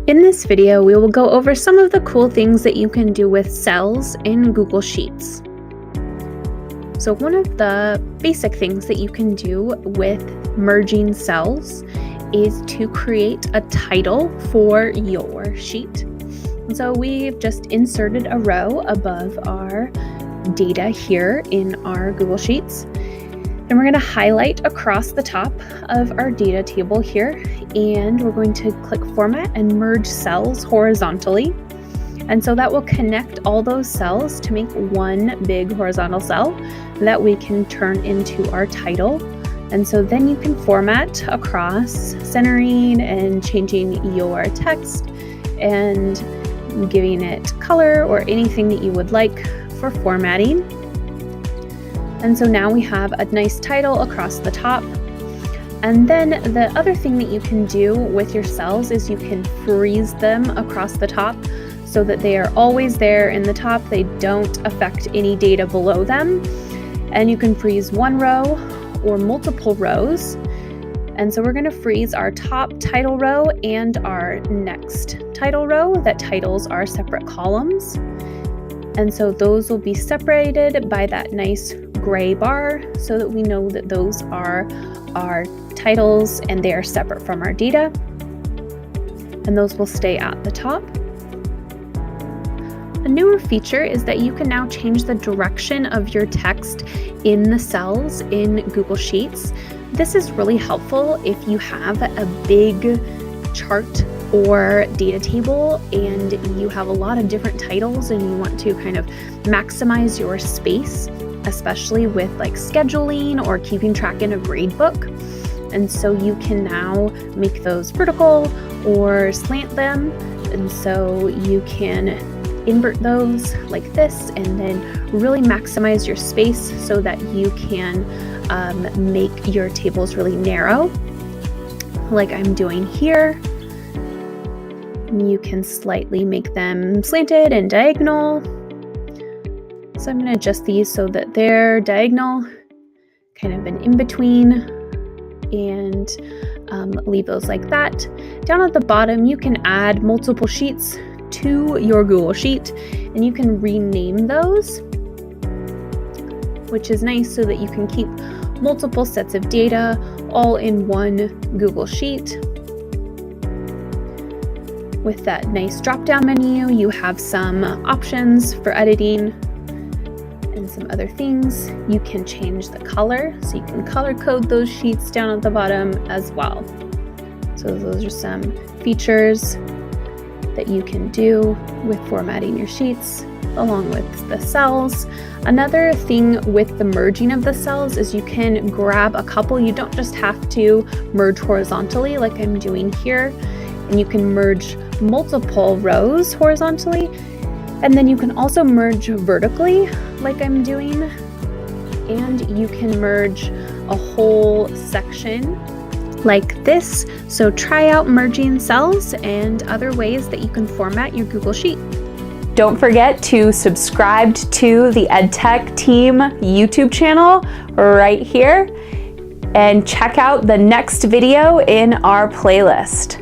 In this video, we will go over some of the cool things that you can do with cells in Google Sheets. So one of the basic things that you can do with merging cells is to create a title for your sheet. And so we've just inserted a row above our data here in our Google Sheets. And we're going to highlight across the top of our data table here, and we're going to click Format and Merge Cells horizontally. And so that will connect all those cells to make one big horizontal cell that we can turn into our title. And so then you can format across, centering and changing your text and giving it color or anything that you would like for formatting. And so now we have a nice title across the top. And then the other thing that you can do with your cells is you can freeze them across the top so that they are always there in the top. They don't affect any data below them. And you can freeze one row or multiple rows. And so we're going to freeze our top title row and our next title row that titles are separate columns. And so those will be separated by that nice gray bar so that we know that those are our titles and they are separate from our data. And those will stay at the top. A newer feature is that you can now change the direction of your text in the cells in Google Sheets. This is really helpful if you have a big chart or data table and you have a lot of different titles and you want to kind of maximize your space, especially with like scheduling or keeping track in a grade book. And so you can now make those vertical or slant them. And so you can invert those like this and then really maximize your space so that you can make your tables really narrow, like I'm doing here. You can slightly make them slanted and diagonal. So I'm going to adjust these so that they're diagonal, kind of an in-between, and leave those like that. Down at the bottom, you can add multiple sheets to your Google Sheet, and you can rename those, which is nice so that you can keep multiple sets of data all in one Google Sheet. With that nice drop-down menu, you have some options for editing and some other things. You can change the color, so you can color code those sheets down at the bottom as well. So those are some features that you can do with formatting your sheets along with the cells. Another thing with the merging of the cells is you can grab a couple. You don't just have to merge horizontally like I'm doing here, and you can merge multiple rows horizontally, and then you can also merge vertically like I'm doing, and you can merge a whole section like this. So try out merging cells and other ways that you can format your Google Sheet. Don't forget to subscribe to the EdTech team YouTube channel right here and check out the next video in our playlist.